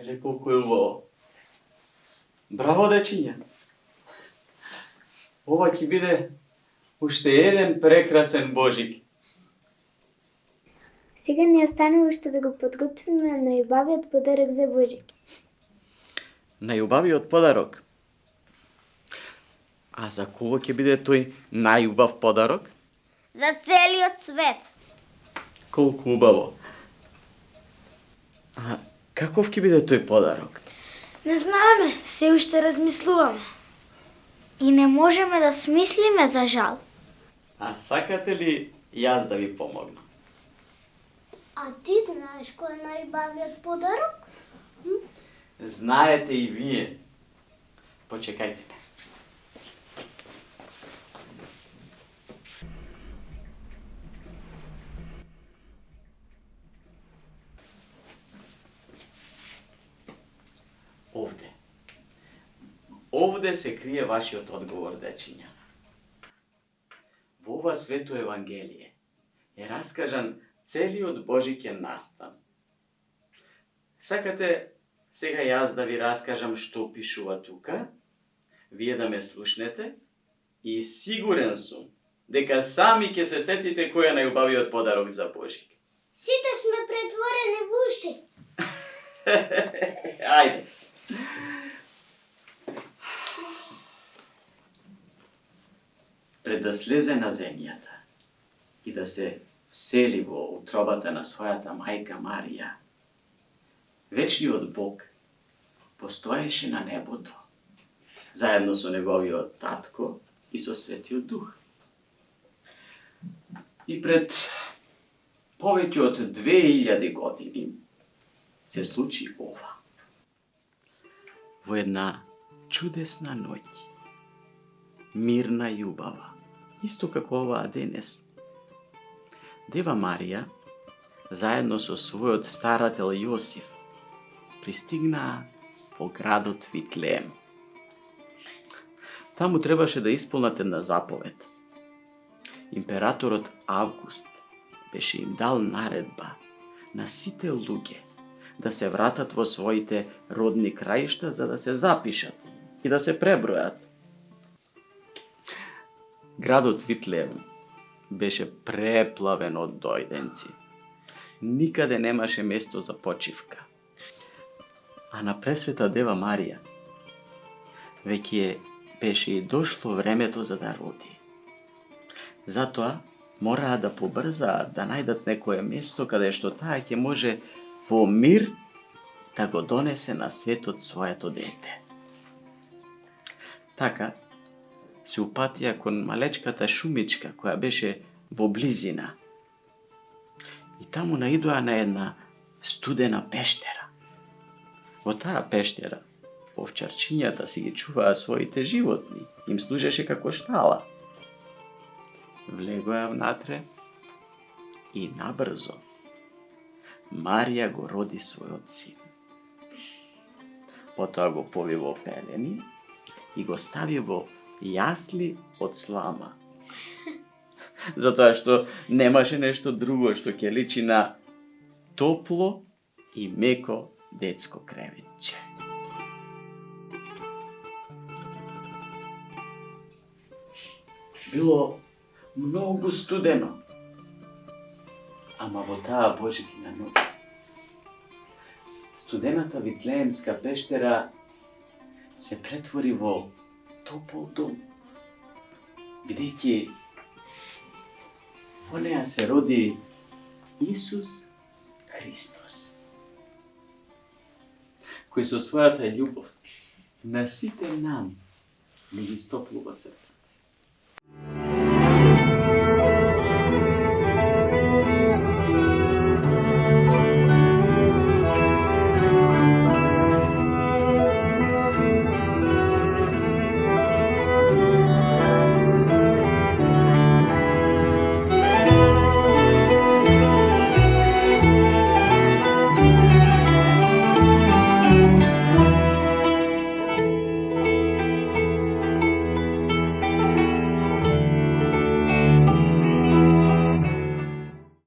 Леле, колку е убаво. Браво, дечиња. Ова ќе биде уште еден прекрасен Божик. Сега ни останува уште да го подготвиме најубавиот подарок за Божик. Најубавиот подарок? А за кого ќе биде тој најубав подарок? За целиот свет. Колку убаво. А каков ќе биде тој подарок? Не знаеме, се уште размислуваме. И не можеме да смислиме, за жал. А сакате ли јас да ви помогнам? А ти знаеш кој е најубавиот подарок? Знаете и вие. Почекајте ме. Овде. Овде се крие вашиот одговор, дечиња. Во ова свето Евангелие е раскажан целиот Божиќен настан. Сакате сега јас да ви раскажам што пишува тука, вие да ме слушнете и сигурен сум дека сами ќе се сетите кој е најубавиот подарок за Божик. Сите сме претворени во уши. Ајде. Пред да слезе на земјата и да се всели во утробата на својата мајка Марија, вечниот Бог постоеше на небото, заедно со неговиот татко и со Светиот Дух. И пред повеќе од 2000 години се случи ова. Во една чудесна ноќ, мирна и убава, исто како оваа денес, Дева Марија, заедно со својот старател Јосиф, пристигнаа во градот Витлеем. Таму требаше да исполнат една заповед. Императорот Август беше им дал наредба на сите луѓе да се вратат во своите родни краишта за да се запишат и да се пребројат. Градот Витлеем беше преплавен од дојденци. Никаде немаше место за почивка. А на Пресвета Дева Марија веќе беше и дошло времето за да роди. Затоа мораа да побрзаат да најдат некое место каде што таа ќе може во мир да го донесе на светот своето дете. Така се упатија кон малечката шумичка која беше во близина. И таму наидоа на една студена пештера. Во таа пештера овчарчињата си ги чуваа своите животни, им служеше како штала. Влегоа внатре и набрзо Марија го роди својот син. Потоа го пови во пелени и го стави во јасли од слама. Затоа што немаше нешто друго што ќе личи на топло и меко детско креветче. Било многу студено, ама во таа Божикина ноќ студената Витлеемска пештера се претвори во топол дом, бидејќи во неа се роди Исус Христос, кој со својата љубов на сите нам ни ги стоплува срцето.